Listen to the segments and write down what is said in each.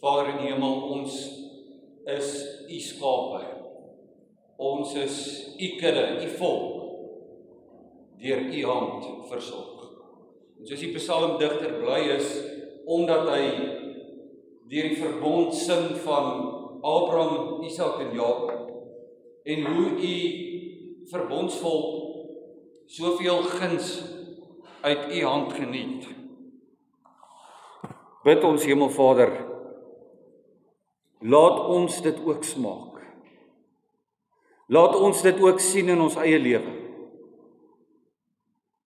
Vader in die hemel, ons is u skape. Ons is u kudde, u volk, deur u hand versorg. En soos die psalmdigter bly is, omdat hy deur die verbond sing van Abraham, Isak en Jakob, en hoe u verbondsvolk soveel guns uit u hand geniet. Bid ons Hemelvader, laat ons dit ook smaak. Laat ons dit ook sien in ons eie lewe.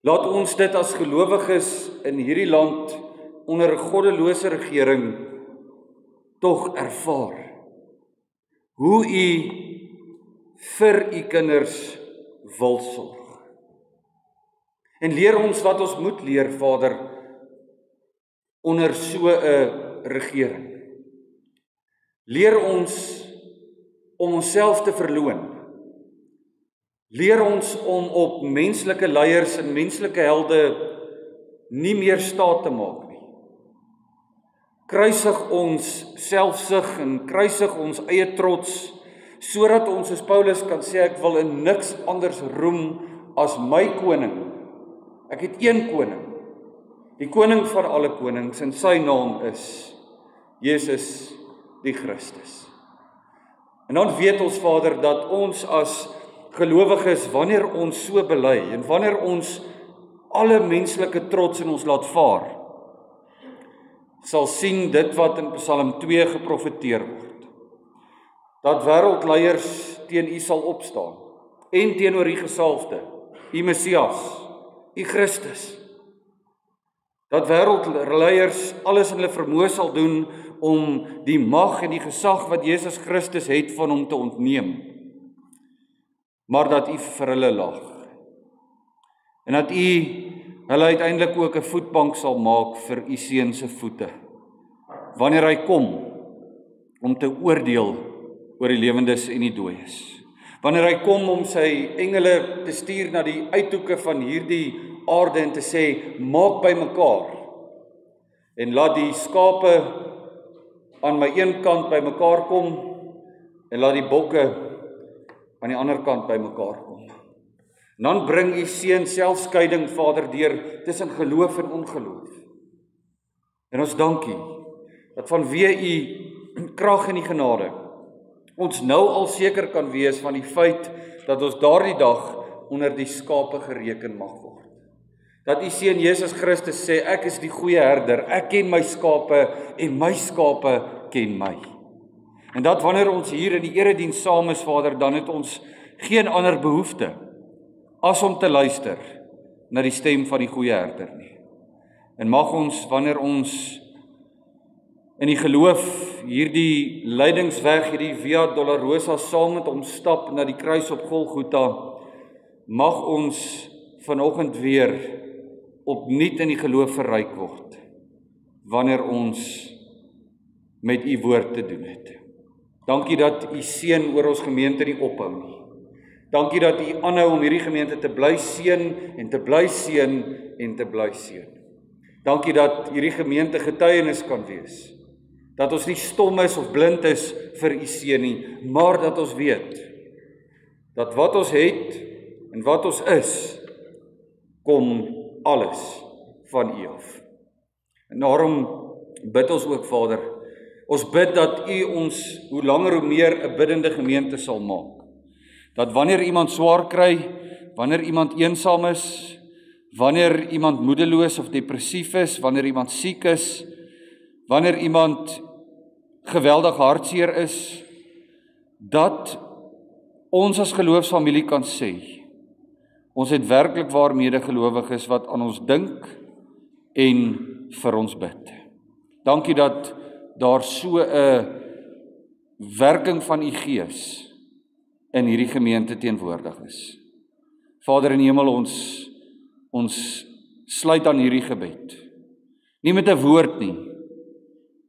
Laat ons dit as gelowiges in hierdie land onder 'n goddelose regering tog ervaar. Hoe u vir u kinders wil sorg. En leer ons wat ons moet leer, Vader, onder so 'n regering. Leer ons om onsself te verloon. Leer ons om op menslike leiers en menslike helde nie meer staat te maak nie. Kruisig ons selfsug en kruisig ons eie trots, sodat ons, soos Paulus kan sê, ek wil in niks anders roem as my koning. Ek het een koning, die koning van alle konings, en sy naam is Jesus die Christus. En dan weet ons, Vader, dat ons as gelowiges, wanneer ons so bely, en wanneer ons alle menslike trots in ons laat vaar, sal sien dit wat in Psalm 2 geprofeteer word, dat wêreldleiers teen u sal opstaan, en teenoor u gesalfde, u Messias, u Christus, dat wêreldleiers alles in hulle vermoë sal doen om die mag en die gesag wat Jesus Christus het van hom te ontneem, maar dat u vir hulle lag. En dat u hulle uiteindelik ook 'n voetbank sal maak vir u seun se voete, wanneer hy kom om te oordeel oor die lewendes en die dooies. Wanneer hy kom om sy engele te stuur na die uithoeke van hierdie aarde en te sê, maak by mekaar en laat die skape aan my een kant by mekaar kom en laat die bokke aan die ander kant by mekaar kom. En dan bring u seun selfskeiding, Vader, deur tussen geloof en ongeloof. En ons dankie dat vanweë u krag en die genade ons nou al seker kan wees van die feit dat ons daardie dag onder die skape gereken mag word. Dat u seun Jesus Christus sê, ek is die goeie herder, ek ken my skape en my skape ken my. En dat wanneer ons hier in die erediens saam is, Vader, dan het ons geen ander behoefte as om te luister na die stem van die goeie herder nie. En mag ons, wanneer ons in die geloof hierdie lydingsweg, hierdie Via Dolorosa saam met hom stap na die kruis op Golgotha, mag ons vanoggend weer opnuut in die geloof verryk word, wanneer ons met u woord te doen het. Dankie dat u seën oor ons gemeente nie ophou nie. Dankie dat u aanhou om hierdie gemeente te bly seën en te bly seën en te bly seën. Dankie dat hierdie gemeente getuienis kan wees, dat ons nie stom is of blind is vir u seën nie, maar dat ons weet, dat wat ons het en wat ons is, kom alles van u af. En daarom bid ons ook, Vader, ons bid dat u ons hoe langer hoe meer 'n biddende gemeente sal maak. Dat wanneer iemand swaar kry, wanneer iemand eensaam is, wanneer iemand moedeloos of depressief is, wanneer iemand siek is, wanneer iemand geweldig hartseer is, dat ons as geloofsfamilie kan sê, ons het werklik waar medegelowiges wat aan ons dink en vir ons bid. Dankie dat daar so 'n werking van u Gees in hierdie gemeente teenwoordig is. Vader in die hemel, ons sluit aan hierdie gebed. Nie met 'n woord nie,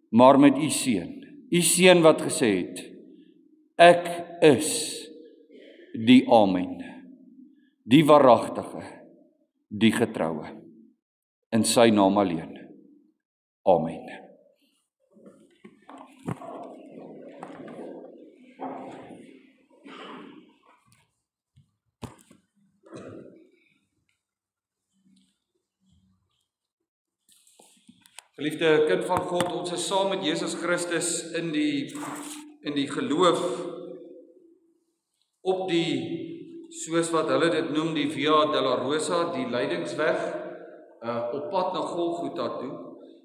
maar met u seun. U seun wat gesê het, ek is die Amen, die waaragtige, die getroue. In sy naam alleen. Amen. Geliefde kind van God, ons is saam met Jesus Christus in die geloof op die, soos wat hulle dit noem, die Via Dolorosa, die lydingsweg, op pad na Golgotha toe.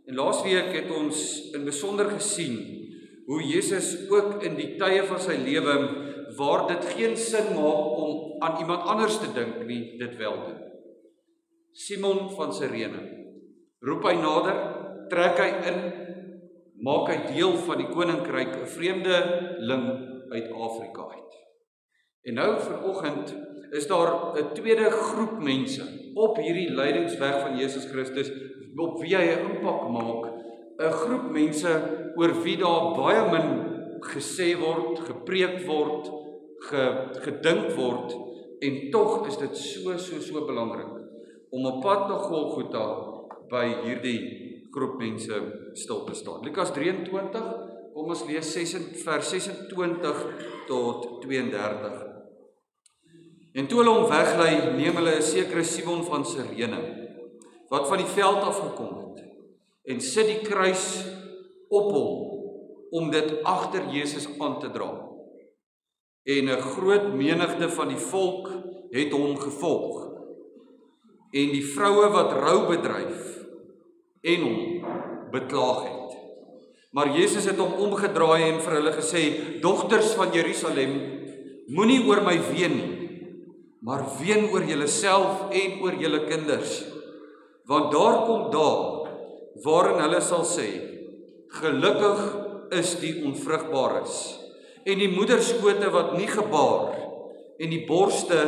En laasweek het ons in besonder gesien hoe Jesus ook in die tye van sy lewe, waar dit geen sin maak om aan iemand anders te dink nie, dit wel doen. Simon van Sirene, roep hy nader, trek hy in, maak hy deel van die koninkryk, 'n vreemdeling uit Afrika uit. En nou vanoggend is daar 'n tweede groep mense op hierdie lydingsweg van Jesus Christus, op wie hy 'n impak maak, 'n groep mense oor wie daar baie min gesê word, gepreek word, gedink word, en tog is dit so belangrik om op pad na Golgotha by hierdie groep mense stil te staan. Lukas 23, kom ons lees vers 26 tot 32. En toe hulle hom weglei, neem hulle 'n sekere Simon van Sirene, wat van die veld afgekom het, en sit die kruis op hom, om dit agter Jesus aan te dra. En 'n groot menigte van die volk het hom gevolg, en die vroue wat rou bedryf, en hom beklaag het. Maar Jesus het hom omgedraai en vir hulle gesê, dogters van Jerusalem, moenie oor my ween nie, maar ween oor julleself en oor julle kinders, want daar kom dae, waarin hulle sal sê, gelukkig is die onvrugbares, en die moederskote wat nie gebaar, en die borste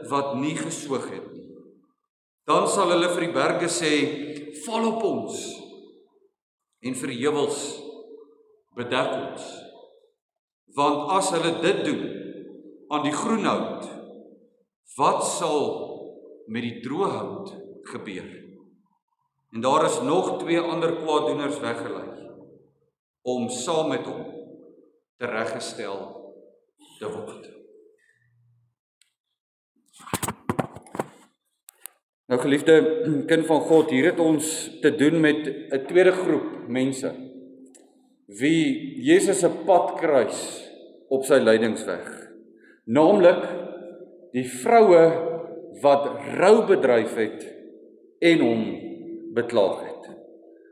wat nie gesoog het nie. Dan sal hulle vir die berge sê, val op ons, en vir die heuwels, bedek ons. Want as hulle dit doen, aan die groen hout, wat sal met die droë hout gebeur? En daar is nog 2 ander kwaaddoeners weggelei, om saam met hom tereggestel te word. Nou geliefde kind van God, hier het ons te doen met 'n tweede groep mense, wie Jesus se pad kruis op sy lydingsweg. Naamlik die vroue wat rou bedryf het en hom beklaag het.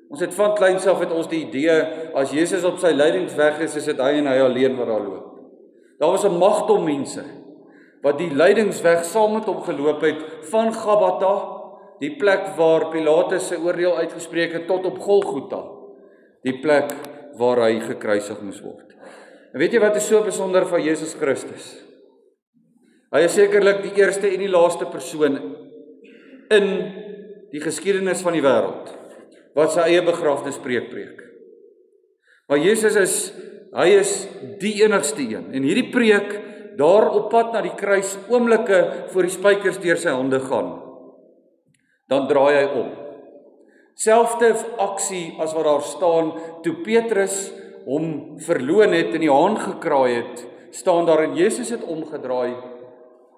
Ons het van kleins af het ons die idee, as Jesus op sy lydingsweg is dit hy en hy alleen wat daar loop. Daar was 'n magdom mense wat die lydingsweg saam met hom geloop het, van Gabata, die plek waar Pilatus sy oordeel uitgespreek het, tot op Golgotha, die plek waar hy gekruisig moes word. En weet jy wat is so besonder van Jesus Christus? Hy is sekerlik die eerste en die laaste persoon in die geskiedenis van die wêreld wat sy eie begrafnispreek preek. Maar Jesus hy is die enigste een, en hierdie preek daar op pad na die kruis, oomblikke voor die spykers deur sy hande gaan, dan draai hy om. Selfde aksie as wat daar staan, toe Petrus hom verloon het en die haan gekraai het, staan daar en Jesus het omgedraai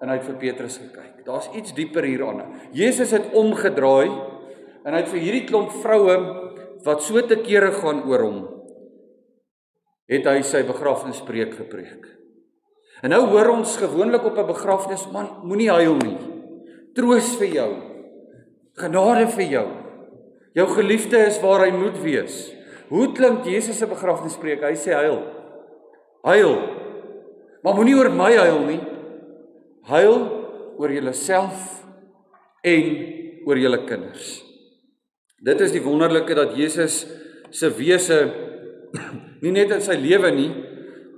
en hy het vir Petrus gekyk. Daar's iets dieper hieraan. Jesus het omgedraai en hy het vir hierdie klomp vroue wat so te kere gaan oor hom, het hy sy begrafnispreek gepreek. En nou hoor ons gewoonlik op 'n begrafnis, man, moenie huil nie. Troos vir jou. Genade vir jou. Jou geliefde is waar hy moet wees. Hoe klink Jesus se begrafnispreek? Hy sê huil. Huil. Maar moenie oor my huil nie. Huil oor julleself en oor julle kinders. Dit is die wonderlike dat Jesus se wese nie net in sy lewe nie,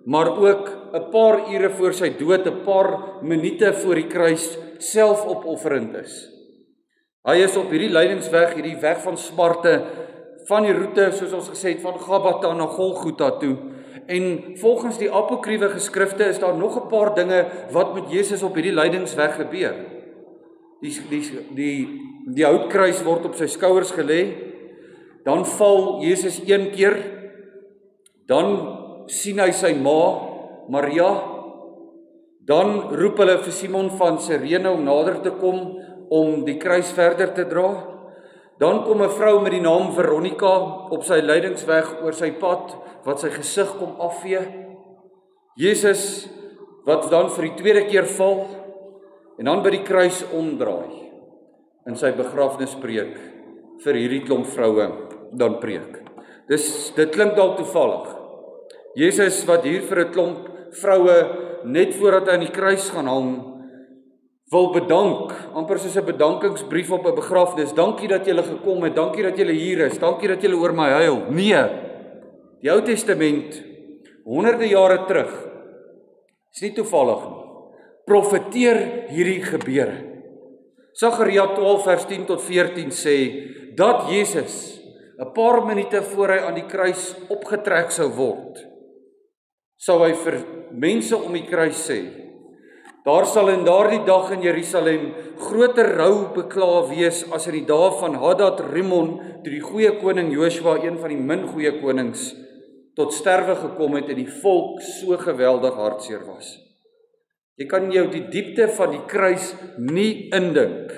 maar ook 'n paar ure voor sy dood, 'n paar minute voor die kruis selfopofferend is. Hy is op hierdie lydingsweg, hierdie weg van smarte, van die roete, soos ons gesê het, van Gabata na Golgotha toe. En volgens die apokriewe geskrifte is daar nog 'n paar dinge wat met Jesus op hierdie lydingsweg gebeur. Die houtkruis word op sy skouers gelê, dan val Jesus een keer, dan sien hy sy ma, Maria, dan roep hulle vir Simon van Sirene om nader te kom om die kruis verder te dra. Dan kom 'n vrou met die naam Veronica op sy lydingsweg oor sy pad, wat sy gesig kom afvee. Jesus, wat dan vir die tweede keer val, en dan by die kruis omdraai, in sy begrafnispreek vir hierdie klomp vroue dan preek. Dit klink dalk toevallig. Jesus wat hier vir 'n klomp vroue net voordat hy aan die kruis gaan hang, wil bedank, amper soos 'n bedankingsbrief op 'n begrafnis. Dankie dat julle gekom het, dankie dat julle hier is, dankie dat julle oor my huil. Nee, die Ou Testament, honderde jare terug, is nie toevallig nie, profeteer hierdie gebeure. Sagaria 12 vers 10 tot 14 sê, dat Jesus, 'n paar minute voor hy aan die kruis opgetrek sou word, sou hy vir mense om die kruis sê, daar sal in daardie dag in Jerusalem groter rou bekla wees as in die dae van Hadad Rimon, toe die goeie koning Joshua, een van die min goeie konings, tot sterwe gekom het en die volk so geweldig hartseer was. Jy kan jou die diepte van die kruis nie indink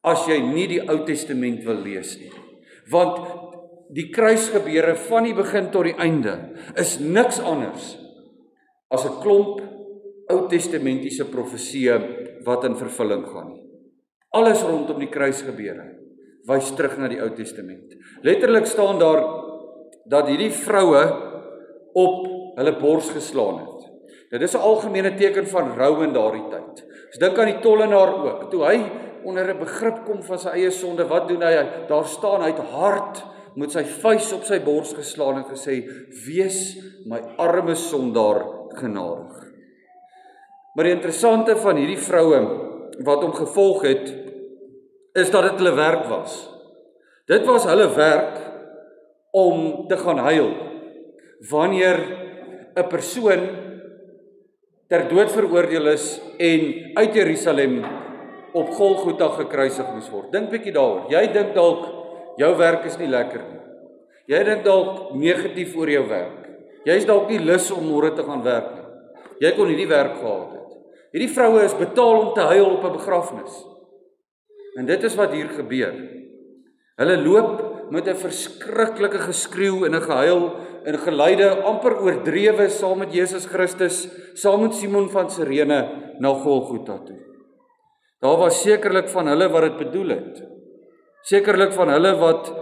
as jy nie die Ou Testament wil lees nie. Want die kruisgebeure van die begin tot die einde is niks anders as 'n klomp Ou Testamentiese profesieë wat in vervulling gaan. Alles rondom die kruisgebeure wys terug na die Ou Testament. Letterlik staan daar dat hierdie vroue op hulle bors geslaan het. Dit is 'n algemene teken van rou in daardie tyd. As dink aan die tollenaar ook. Toe hy onder 'n begrip kom van sy eie sonde, wat doen hy? Daar staan hy het hard met sy vuis op sy bors geslaan en gesê, wees my arme sondaar genadig. Maar die interessante van hierdie vroue wat hom gevolg het, is dat dit hulle werk was. Dit was hulle werk om te gaan huil wanneer 'n persoon ter dood veroordeel is en uit Jerusalem op Golgotha gekruisig moes word. Dink bietjie daaroor. Jy dink dalk jou werk is nie lekker nie. Jy dink dalk negatief oor jou werk. Jy is dalk nie lus om môre te gaan werk nie. Jy kon hierdie werk gehad het. Hierdie vroue is betaal om te huil op 'n begrafnis. En dit is wat hier gebeur. Hulle loop met 'n verskriklike geskreeu en 'n gehuil en geluide amper oordrewe saam met Jesus Christus, saam met Simon van Sirene na Golgotha toe. Daar was sekerlik van hulle wat dit bedoel het. Sekerlik van hulle wat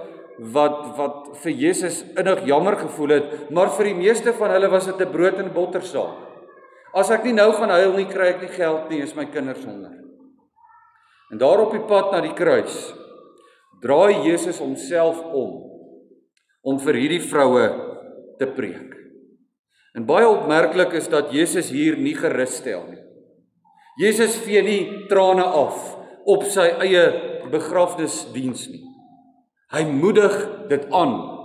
vir Jesus innig jammer gevoel het, maar vir die meeste van hulle was dit 'n brood en botter saak. As ek nie nou gaan huil nie, kry ek nie geld nie, is my kinders honger. En daar op die pad na die kruis, draai Jesus homself om vir hierdie vroue te preek. En baie opmerklik is dat Jesus hier nie gerus stel nie. Jesus vee nie trane af op sy eie begrafnisdiens nie. Hy moedig dit aan.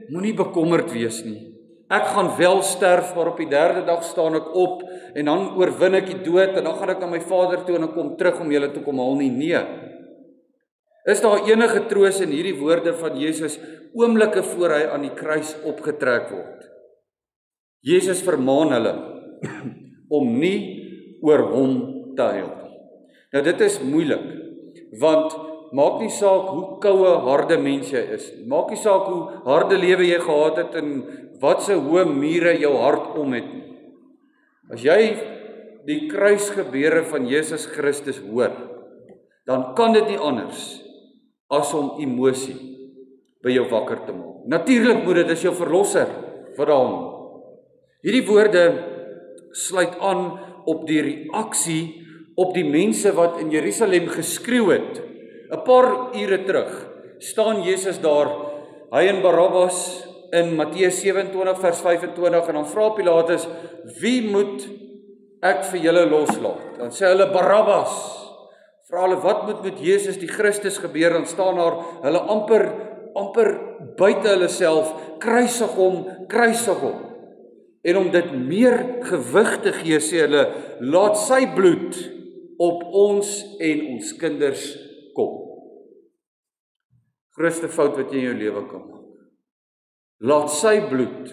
Moenie bekommerd wees nie. Ek gaan wel sterf, maar op die 3de dag staan ek op en dan oorwin ek die dood en dan gaan ek na my Vader toe en ek kom terug om julle te kom haal nie. Nee. Is daar enige troos in hierdie woorde van Jesus oomblikke voor hy aan die kruis opgetrek word? Jesus vermaan hulle om nie oor hom te huil nie. Nou dit is moeilik, want maak nie saak hoe koue, harde mens jy is. Maak nie saak hoe harde lewe jy gehad het en wat se hoë mure jou hart om het nie. As jy die kruisgebeure van Jesus Christus hoor, dan kan dit nie anders as om emosie by jou wakker te maak. Natuurlik moet dit as jou verlosser wat daar hang. Hierdie woorde sluit aan op die reaksie op die mense wat in Jerusalem geskreeu het. 'n Paar ure terug staan Jesus daar, hy en Barabbas in Matteus 27 vers 25 en dan vra Pilatus, wie moet ek vir julle loslaat? Dan sê hulle Barabbas. Vra hulle wat moet met Jesus die Christus gebeur? Dan staan daar hulle amper buite hulle self, kruisig hom. En om dit meer gewig te gee, sê hulle, laat sy bloed op ons en ons kinders kom. Grootste fout wat jy in jou lewe kan maak. Laat sy bloed,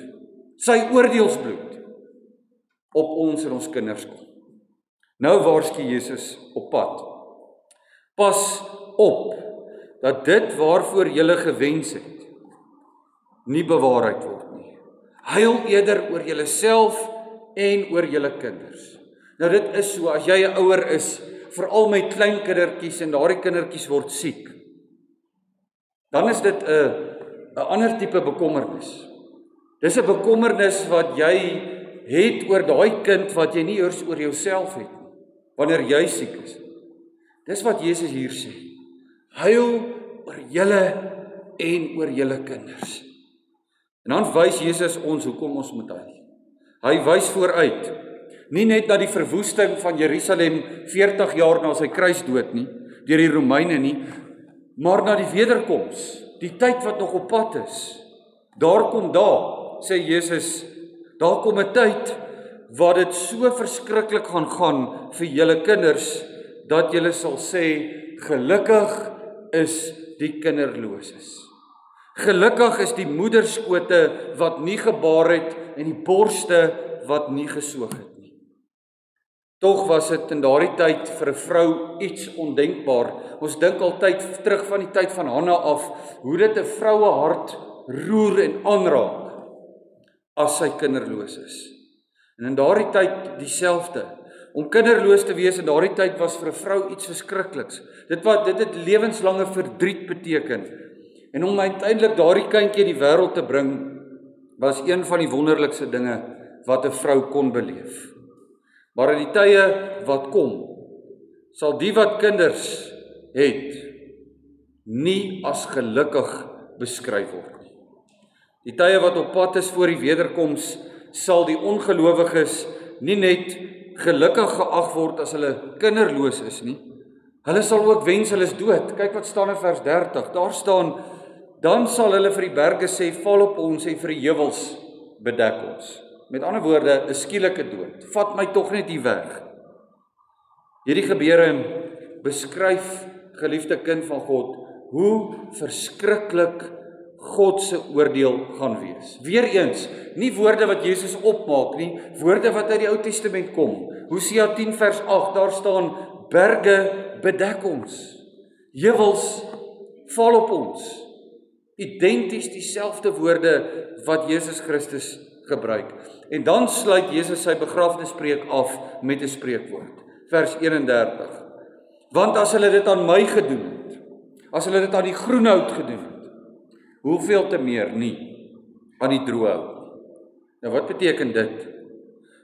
sy oordeelsbloed, op ons en ons kinders kom. Nou waarsku Jesus op pad. Pas op dat dit waarvoor julle gewens het, nie bewaarheid word nie. Huil eerder oor julleself en oor julle kinders. Nou dit is so, as jy 'n ouer is, veral met klein kindertjies en daardie kindertjies word siek, dan is dit 'n ander tipe bekommernis. Dis 'n bekommernis wat jy het oor daai kind wat jy nie eers oor jouself het nie, wanneer jy siek is. Dis wat Jesus hier sê. Huil oor julle en oor julle kinders. En dan wys Jesus ons hoekom ons moet huil. Hy wys vooruit, nie net na die verwoesting van Jerusalem 40 jaar na sy kruisdood nie, deur die Romeine nie, maar na die wederkoms, die tyd wat nog op pad is. Daar kom sê Jesus, daar kom 'n tyd waar dit so verskriklik gaan vir julle kinders, dat julle sal sê, gelukkig is die kinderloses. Gelukkig is die moederskote wat nie gebaar het en die borste wat nie gesoog het nie. Tog was dit in daardie tyd vir 'n vrou iets ondenkbaar. Ons dink altyd terug van die tyd van Hanna af, hoe dit 'n vroue hart roer en aanraak as sy kinderloos is. En in daardie tyd dieselfde. Om kinderloos te wees in daardie tyd was vir 'n vrou iets verskrikliks. Dit het lewenslange verdriet beteken. En om uiteindelik daardie kindjie in die wêreld te bring, was een van die wonderlikste dinge wat 'n vrou kon beleef. Maar in die tye wat kom, sal die wat kinders het, nie as gelukkig beskryf word nie. Die tye wat op pad is voor die wederkoms, sal die ongelowiges nie net gelukkig geag word as hulle kinderloos is nie. Hulle sal ook wens hulle is dood. Kyk wat staan in vers 30. Daar staan, dan sal hulle vir die berge sê, val op ons, en vir die heuwels bedek ons. Met ander woorde, 'n skielike dood. Vat my tog net hier weg. Hierdie gebeure beskryf, geliefde kind van God, hoe verskriklik God se oordeel gaan wees. Weereens, nie woorde wat Jesus opmaak nie, woorde wat uit die Ou Testament kom. Hosea 10 vers 8, daar staan, berge bedek ons, heuwels val op ons. Identies dieselfde woorde wat Jesus Christus gebruik. En dan sluit Jesus sy begrafnispreek af met 'n spreekwoord. Vers 31. Want as hulle dit aan my gedoen het, as hulle dit aan die groenhout gedoen het, hoeveel te meer nie aan die droë hout. Nou wat beteken dit?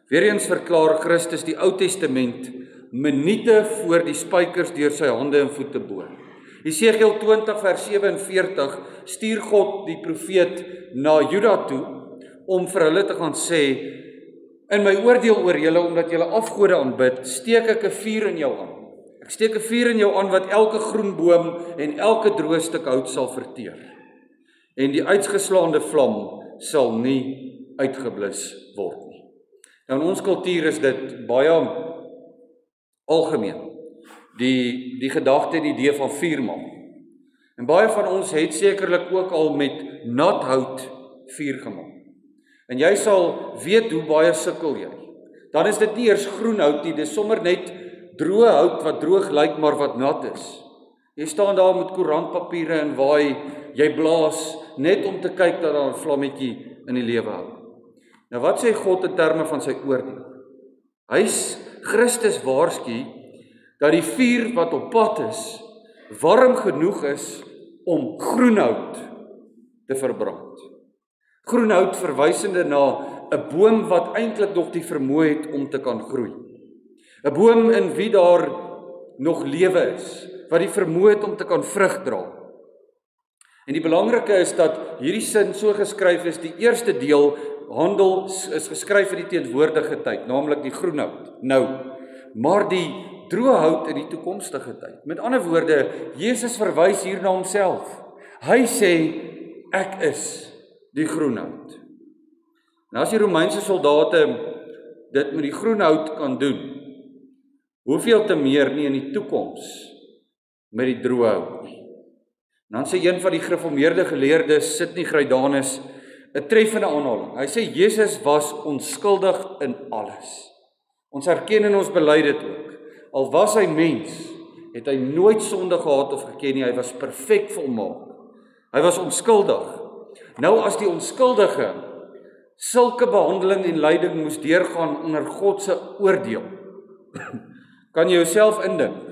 Weereens verklaar Christus die Ou Testament minute voor die spykers deur sy hande en voete boor. Jesegiel 20 vers 47 stuur God die profeet na Juda toe om vir hulle te gaan sê, in my oordeel oor julle, omdat julle afgode aanbid, steek ek 'n vuur in jou aan. Ek steek 'n vuur in jou aan wat elke groen boom en elke droë stuk hout sal verteer. En die uitgeslaande vlam sal nie uitgeblus word nie. Nou in ons kultuur is dit baie algemeen. Die gedagte en idee van vuurmaak. En baie van ons het sekerlik ook al met nat hout vuur gemaak. En jy sal weet hoe baie sukkel jy. Dan is dit nie eers groen hout nie, dis sommer net droë hout wat droog lyk maar wat nat is. Jy staan daar met koerantpapiere en waai, jy blaas net om te kyk dat daar 'n vlammetjie in die lewe hou. Nou wat sê God in terme van sy oordeel? Christus waarsku dat die vuur wat op pad is, warm genoeg is om groenhout te verbrand. Groenhout verwysende na 'n boom wat eintlik nog die vermoë het om te kan groei. 'n Boom in wie daar nog lewe is, wat die vermoë het om te kan vrug dra. En die belangrike is dat hierdie sin so geskryf is, die eerste deel handel is geskryf in die teenwoordige tyd, naamlik die groenhout. Nou, maar die droë hout in die toekomstige tyd. Met ander woorde, Jesus verwys hier na homself. Hy sê, ek is die groenhout. En as die Romeinse soldate dit met die groenhout kan doen, hoeveel te meer nie in die toekoms met die droë hout nie. En dan sê een van die gereformeerde geleerdes, Sidney Greidanus, 'n treffende aanhaling. Hy sê Jesus was onskuldig in alles. Ons erken en ons bely dit ook. Al was hy mens, het hy nooit sonde gehad of geken nie. Hy was perfek volmaak. Hy was onskuldig. Nou as die onskuldige sulke behandeling en lyding moes deurgaan onder God se oordeel, kan jy jouself indink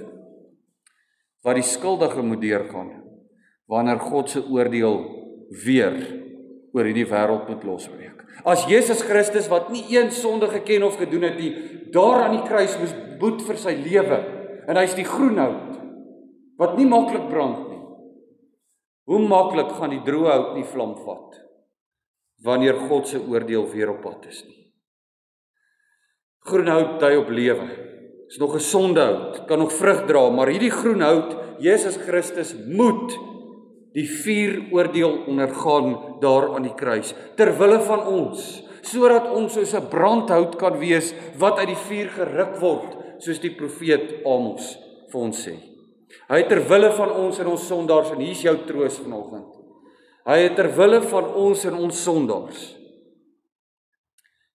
wat die skuldige moet deurgaan wanneer God se oordeel weer oor hierdie wêreld moet losbreek. As Jesus Christus, wat nie een sonde geken of gedoen het nie, daar aan die kruis moes boet vir sy lewe, en hy is die groen hout wat nie maklik brand nie. Hoe maklik gaan die droë hout nie vlam vat wanneer God se oordeel weer op pad is nie. Groen hout dui op lewe. Is nog 'n sonde hout, kan nog vrug dra, maar hierdie groen hout, Jesus Christus, moet die vuuroordeel ondergaan daar aan die kruis, ter wille van ons, sodat ons soos 'n brandhout kan wees wat uit die vuur geruk word, soos die profeet Amos vir ons sê. Hy het ter wille van ons en ons sondaars, en hier is jou troos vanoggend. Hy het ter wille van ons en ons sondaars,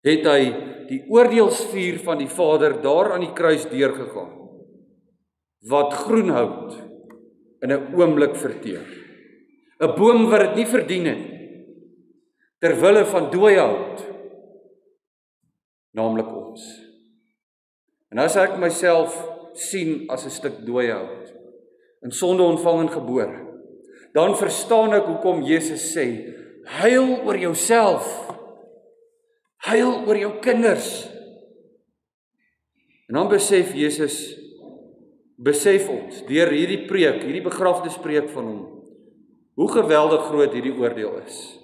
het hy die oordeelsvuur van die Vader daar aan die kruis deurgegaan, wat groen hout in 'n oomblik verteer. 'n Boom wat dit nie verdien het, ter wille van dooie hout, naamlik ons. En as ek myself sien as 'n stuk dooie hout, in sonde ontvang en gebore, dan verstaan ek hoekom Jesus sê, huil oor jouself, huil oor jou kinders. En dan besef Jesus, besef ons, deur hierdie preek, hierdie begrafnispreek van hom, hoe geweldig groot hierdie oordeel is.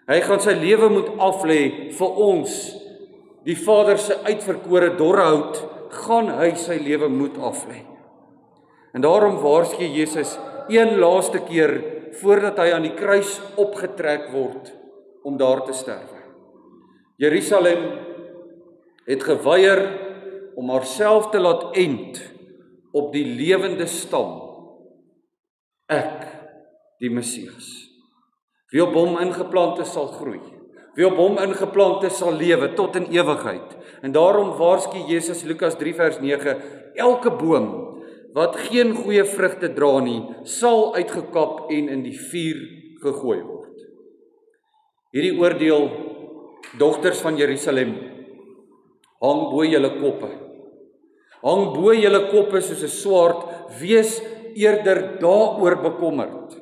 Hy gaan sy lewe moet aflê vir ons, die Vader se uitverkore dorre hout, gaan hy sy lewe moet aflê. En daarom waarsku Jesus een laaste keer voordat hy aan die kruis opgetrek word om daar te sterwe. Jerusalem het geweier om haarself te laat end op die lewende stam, ek, die Messias. Wie op hom ingeplant is, sal groei. Wie op hom ingeplant is, sal lewe tot in ewigheid. En daarom waarsku Jesus, Lukas 3 vers 9, elke boom wat geen goeie vrugte dra nie, sal uitgekap en in die vuur gegooi word. Hierdie oordeel, dogters van Jerusalem, hang bo julle koppe. Hang bo julle koppe soos 'n swaard, wees eerder daaroor bekommerd.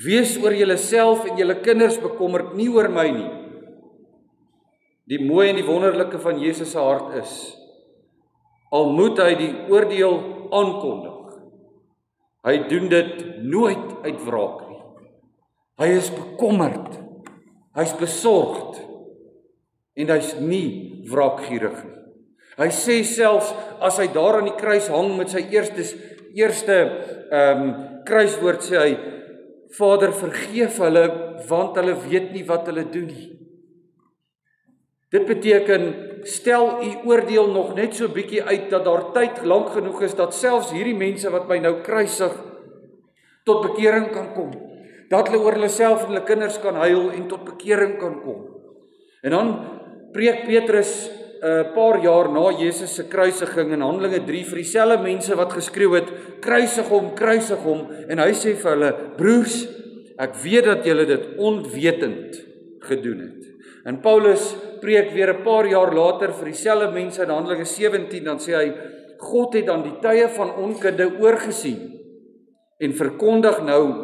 Wees oor julleself en julle kinders bekommerd, nie oor my nie. Die mooi en die wonderlike van Jesus se hart is, al moet hy die oordeel aankondig, hy doen dit nooit uit wraak nie. Hy is bekommerd, hy is besorgd, en hy is nie wraakgierig nie. Hy sê selfs, as hy daar aan die kruis hang met sy eerste kruiswoord, sê hy, Vader, vergeef hulle, want hulle weet nie wat hulle doen nie. Dit beteken, stel u oordeel nog net so bietjie uit, dat daar tyd lank genoeg is, dat selfs hierdie mense wat my nou kruisig, tot bekering kan kom. Dat hulle oor hulle self en hulle kinders kan huil, en tot bekering kan kom. En dan preek Petrus 'n paar jaar na Jesus se kruisiging in Handelinge 3 vir dieselfde mense wat geskreeu het, kruisig hom, en hy sê vir hulle, broers, ek weet dat julle dit onwetend gedoen het. En Paulus preek weer 'n paar jaar later vir dieselfde mense in Handelinge 17, dan sê hy, God het aan die tye van onkunde oorgesien, en verkondig nou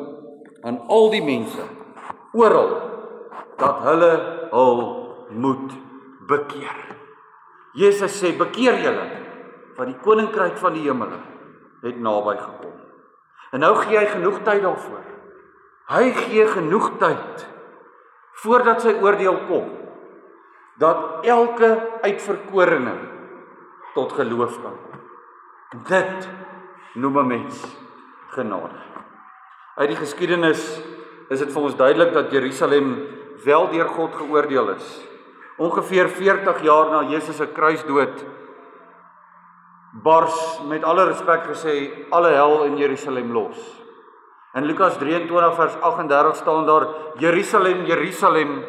aan al die mense, oral, dat hulle hul moet bekeer. Jesus sê, bekeer julle, want die koninkryk van die hemele het naby gekom. En nou gee hy genoeg tyd daarvoor. Hy gee genoeg tyd, voordat sy oordeel kom, dat elke uitverkorene tot geloof kan kom. Dit noem 'n mens genade. Uit die geskiedenis is dit vir ons duidelik dat Jerusalem wel deur God geoordeel is. Ongeveer 40 jaar na Jesus se kruisdood bars, met alle respek gesê, alle hel in Jerusalem los. In Lukas 23 vers 38 staan daar, Jerusalem, Jerusalem,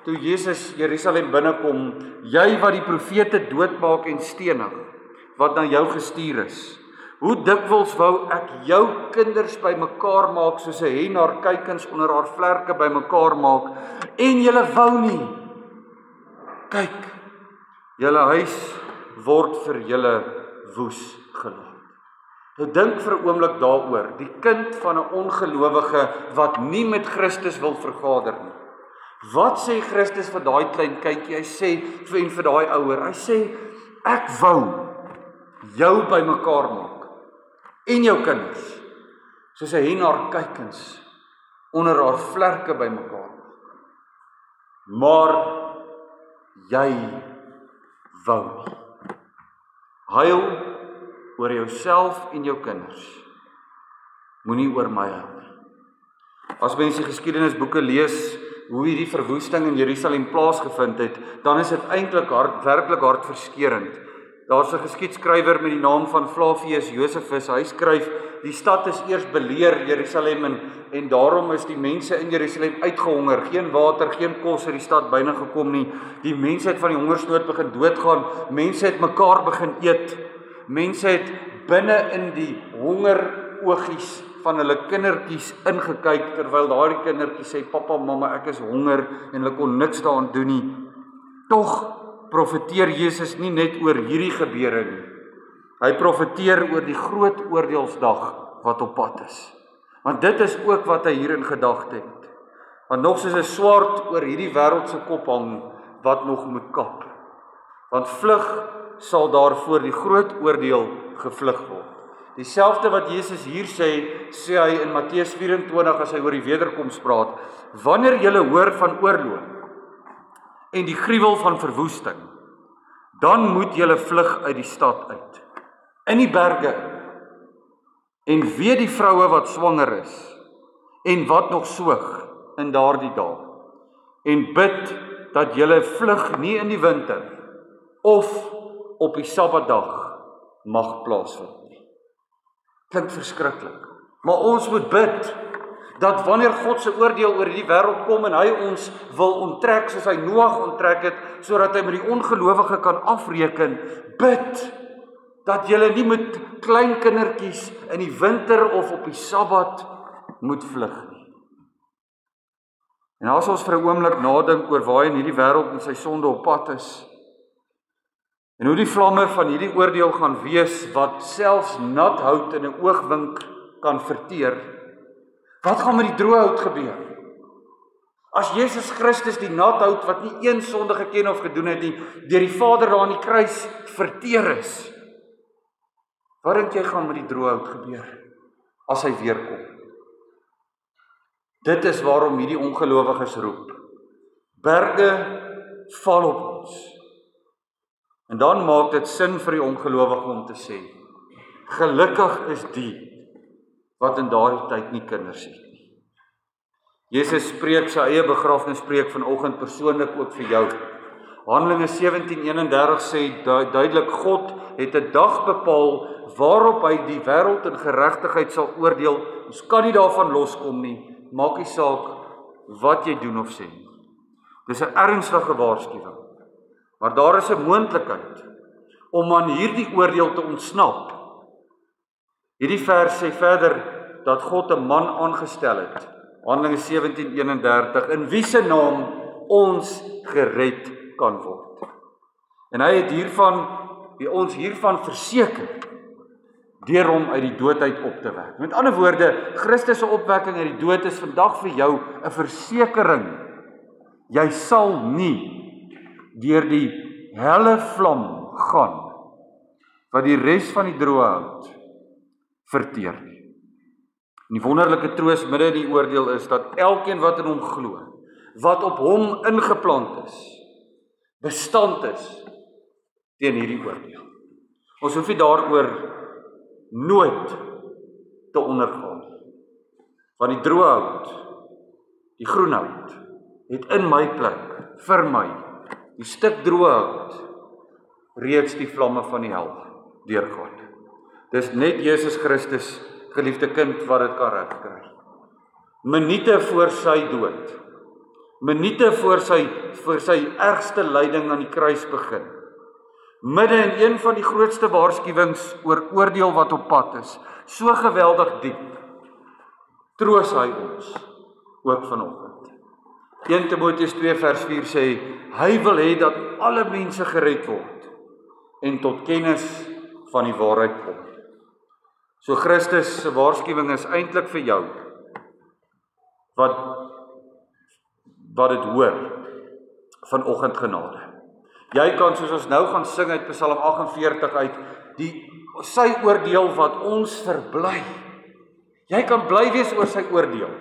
toe Jesus Jerusalem binnekom, jy wat die profete doodmaak en stenig, wat na jou gestuur is. Hoe dikwels wou ek jou kinders bymekaar maak, soos 'n hen haar kuikens onder haar vlerke bymekaar maak, en julle wou nie. Kyk, julle huis word vir julle woes gelaat. Nou dink vir 'n oomblik daaroor, die kind van 'n ongelowige wat nie met Christus wil vergader nie. Wat sê Christus vir daai klein kindjie? Hy sê vir daai ouer, hy sê, ek wou jou bymekaar maak en jou kinders, soos 'n hen haar kuikens onder haar vlerke bymekaar maak. Maar jy wou nie. Huil oor jouself en jou kinders. Moenie oor my huil nie. As mens die geskiedenisboeke lees hoe hierdie verwoesting in Jerusalem plaasgevind het, dan is dit eintlik werklik hartverskeurend. Daar's 'n geskiedskrywer met die naam van Flavius Josephus. Hy skryf, die stad is eers beleer, Jerusalem, en daarom is die mense in Jerusalem uitgehonger. Geen water, geen kos het die stad byna gekom nie. Die mense het van die hongersnood begin doodgaan. Mense het mekaar begin eet. Mense het binne in die hongeroogies van hulle kindertjies ingekyk, terwyl daardie kindertjies sê, papa, mamma, ek is honger, en hulle kon niks daaraan doen nie. Tog profeteer Jesus nie net oor hierdie gebeure nie. Hy profeteer oor die groot oordeelsdag wat op pad is. Want dit is ook wat hy hier in gedagte het. Want nog soos 'n swaard oor hierdie wêreld se kop hang, wat nog moet kap. Want vlug sal daar voor die groot oordeel gevlug word. Dieselfde wat Jesus hier sê hy in Matteus 24 as hy oor die wederkoms praat. Wanneer julle hoor van oorlog en die gruwel van verwoesting, dan moet julle vlug uit die stad uit, in die berge, en weet die vroue wat swanger is, en wat nog soog in daardie dae, en bid dat julle vlug nie in die winter, of op die Sabbatdag mag plaasvind nie. Klink verskriklik, maar ons moet bid, dat wanneer God se oordeel oor die wêreld kom en hy ons wil onttrek soos hy Noag onttrek het, sodat hy met die ongelowige kan afreken, bid dat julle nie met klein kindertjies in die winter of op die Sabbat moet vlug nie. En as ons vir 'n oomblik nadink oor waar in hierdie wêreld met sy sonde op pad is, en hoe die vlamme van hierdie oordeel gaan wees, wat selfs nat hout in 'n oogwink kan verteer, wat gaan met die droë hout gebeur? As Jesus Christus die nat hout wat nie een sonde geken of gedoen het nie, deur die Vader daar aan die kruis verteer is, wat dink jy gaan met die droë hout gebeur as hy weer kom? Dit is waarom hierdie ongelowiges roep. Berge val op ons. En dan maak dit sin vir die ongelowige om te sê, gelukkig is die wat in daardie tyd nie kinders het nie. Jesus spreek sy eie begrafnispreek vanoggend persoonlik ook vir jou. Handelinge 17:31 sê duidelik, God het 'n dag bepaal waarop hy die wêreld in geregtigheid sal oordeel. Ons kan nie daarvan loskom nie, maak nie saak wat jy doen of sê nie. Dis 'n ernstige waarskuwing. Maar daar is 'n moontlikheid om aan hierdie oordeel te ontsnap. Hierdie vers sê verder dat God 'n man aangestel het, Handelinge 17:31, in wie se naam ons gered kan word. En hy het ons hiervan verseker deur hom uit die dood uit op te wek. Met ander woorde, Christus se opwekking uit die dood is vandag vir jou 'n versekering. Jy sal nie deur die helle vlam gaan wat die res van die droë hout verteer nie. En die wonderlike troos midde in die oordeel is dat elkeen wat in hom glo, wat op hom ingeplant is, bestand is teen hierdie oordeel. Ons hoef nie daaroor nooit te ondergaan. Want die droë hout, die groen hout, het in my plek, vir my, die stuk droë hout, reeds die vlamme van die hel deurgaan. Dis net Jesus Christus, geliefde kind, wat dit kan regkry. Minute voor sy dood, minute voor sy ergste lyding aan die kruis begin, midde in een van die grootste waarskuwings oor oordeel wat op pad is, so geweldig diep, troos hy ons ook vanoggend. 1 Timoteus 2 vers 4 sê, hy wil hê dat alle mense gered word en tot kennis van die waarheid kom. So Christus se waarskuwing is eintlik vir jou, wat dit hoor, vanoggend genade. Jy kan, soos ons nou gaan sing uit Psalm 48 uit, sy oordeel wat ons verbly. Jy kan bly wees oor sy oordeel.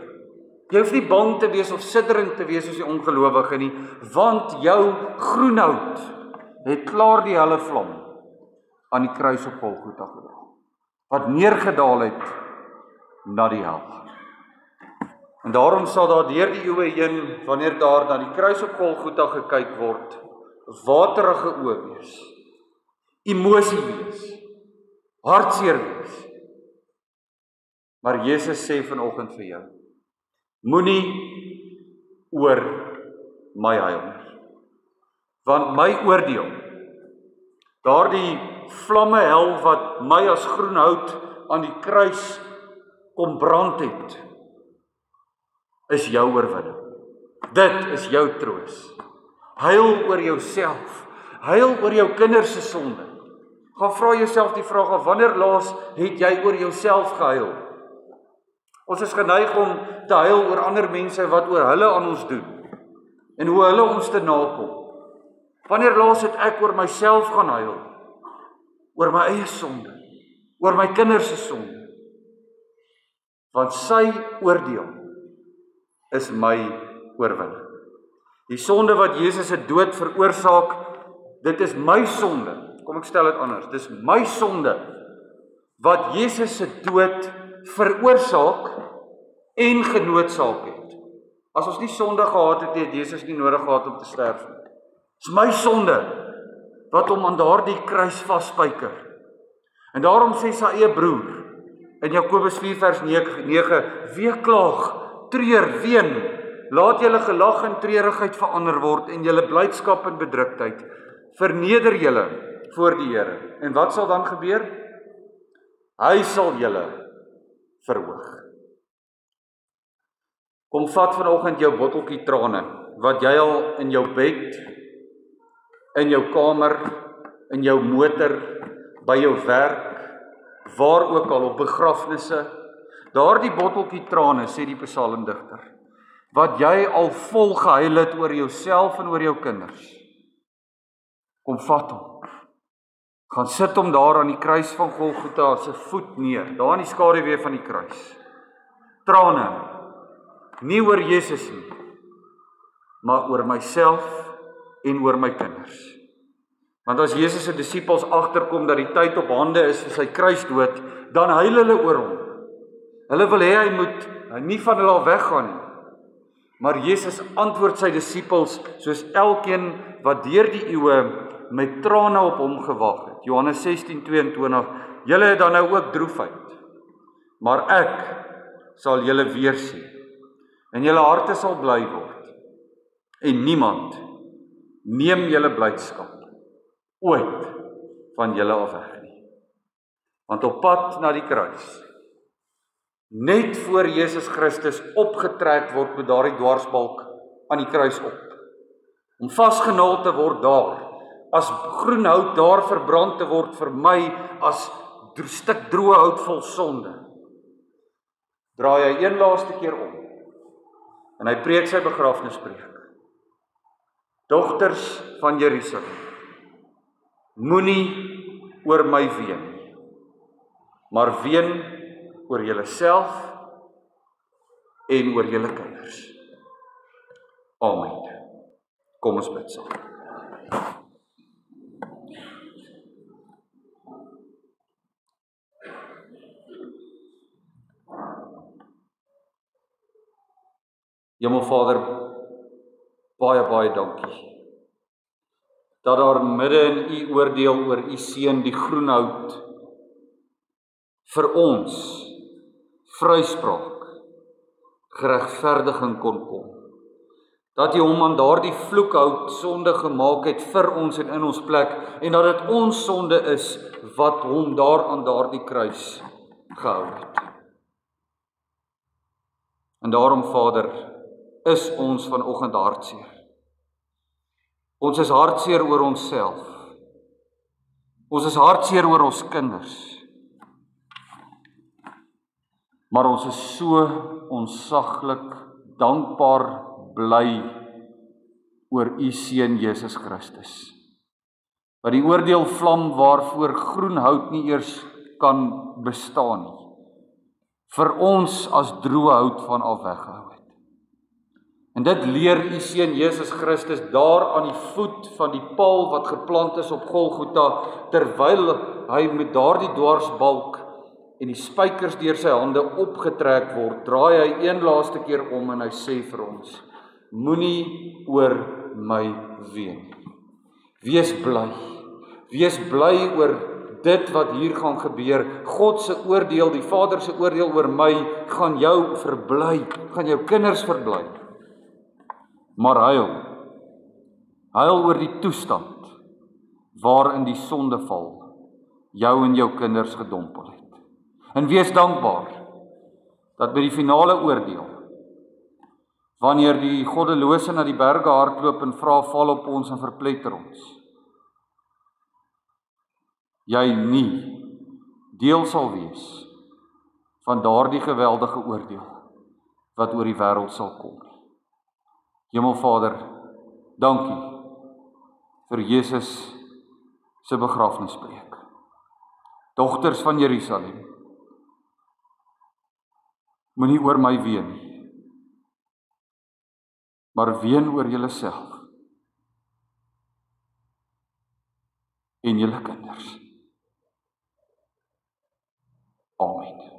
Jy hoef nie bang te wees of sidderend te wees as die ongelowige nie, want jou groenhout het klaar die helle vlam aan die kruis op Golgotha gedra, wat neergedaal het na die hel. En daarom sal daar deur die eeue heen, wanneer daar na die kruis op Golgotha gekyk word, waterige oë wees, emosie wees, hartseer wees. Maar Jesus sê vanoggend vir jou, moenie oor my huil nie, want my oordeel, daardie vlamme hel wat my as groen hout aan die kruis kom brand het, is jou oorwinning. Dit is jou troos. Huil oor jouself, huil oor jou kinders se sonde. Gaan vra jouself die vraag af, wanneer laas het jy oor jouself gehuil? Ons is geneig om te huil oor ander mense wat oor hulle aan ons doen en hoe hulle ons te nakom. Wanneer laas het ek oor myself gaan huil? Oor my eie sonde, oor my kinders se sonde. Want sy oordeel is my oorwinning. Die sonde wat Jesus se dood veroorsaak, dit is my sonde. Kom ek stel dit anders. Dis my sonde wat Jesus se dood veroorsaak en genoodsaak het. As ons nie sonde gehad het, het Jesus nie nodig gehad om te sterf nie. Dis my sonde wat hom aan daardie kruis vasspyker. En daarom sê sy eie broer in Jakobus 4 vers 9, weeklaag, treur, ween, laat julle gelag en treurigheid verander word en julle blydskap en bedruktheid. Verneder julle voor die Here. En wat sal dan gebeur? Hy sal julle verhoog. Kom vat vanoggend jou botteltjie trane, wat jy al in jou bed, in jou kamer, in jou motor, by jou werk, waar ook al, op begrafnisse, daardie botteltjie trane, sê die psalmdigter, wat jy al vol gehuil het oor jouself en oor jou kinders. Kom vat hom. Gaan sit hom daar aan die kruis van Golgotha, sy voet neer, daar in die skaduwee van die kruis. Trane, nie oor Jesus nie, maar oor myself en oor my kinders. Want as Jesus se disippels agterkom dat die tyd op hande is vir sy kruisdood, dan huil hulle oor hom. Hulle wil hê hy moet nie van hulle al weggaan nie. Maar Jesus antwoord sy disippels soos elkeen wat deur die eeue met trane op hom gewag het. Johannes 16:22, julle het dan nou ook droefheid, maar ek sal julle weer sien, en julle harte sal bly word, en niemand neem julle blydskap ooit van julle af weg nie. Want op pad na die kruis, net voor Jesus Christus opgetrek word met daardie dwarsbalk aan die kruis op, om vasgenaal te word daar, as groen hout daar verbrand te word vir my, as stuk droë hout vol sonde, draai hy een laaste keer om, en hy preek sy begrafnispreek. Dogters van Jerusalem, moenie oor my ween, maar ween oor julleself en oor julle kinders. Amen. Kom ons bid saam. Hemelvader, baie dankie dat daar midde in u oordeel oor u seun die groenhout vir ons vryspraak, geregverdiging kon kom. dat U hom aan daardie vloekhout sonde gemaak het vir ons en in ons plek, en dat dit ons sonde is wat hom daar aan daardie kruis gehou het. En daarom, Vader, is ons vanoggend hartseer. Ons is hartseer oor onsself. Ons is hartseer oor ons kinders. Maar ons is so onsaglik dankbaar bly oor U Seun Jesus Christus. Wat die oordeelvlam waarvoor groen hout nie eers kan bestaan nie, vir ons as droë hout van af weggehou het. En dit leer U Seun Jesus Christus daar aan die voet van die paal wat geplant is op Golgotha, terwyl hy met daardie dwarsbalk en die spykers deur sy hande opgetrek word, draai hy een laaste keer om en hy sê vir ons: moenie oor my ween nie. Wees bly oor dit wat hier gaan gebeur. God se oordeel, die Vader se oordeel oor my, gaan jou verbly, gaan jou kinders verbly. Maar huil oor die toestand waarin die sondeval jou en jou kinders gedompel het. En wees dankbaar dat by die finale oordeel, wanneer die goddelose na die berge hardloop en vra, val op ons en verpletter ons, jy nie deel sal wees van daardie geweldige oordeel wat oor die wêreld sal kom. Hemelvader, dankie vir Jesus se begrafnispreek. Dogters van Jerusalem, moenie oor my ween nie, maar ween oor julleself en julle kinders. Amen.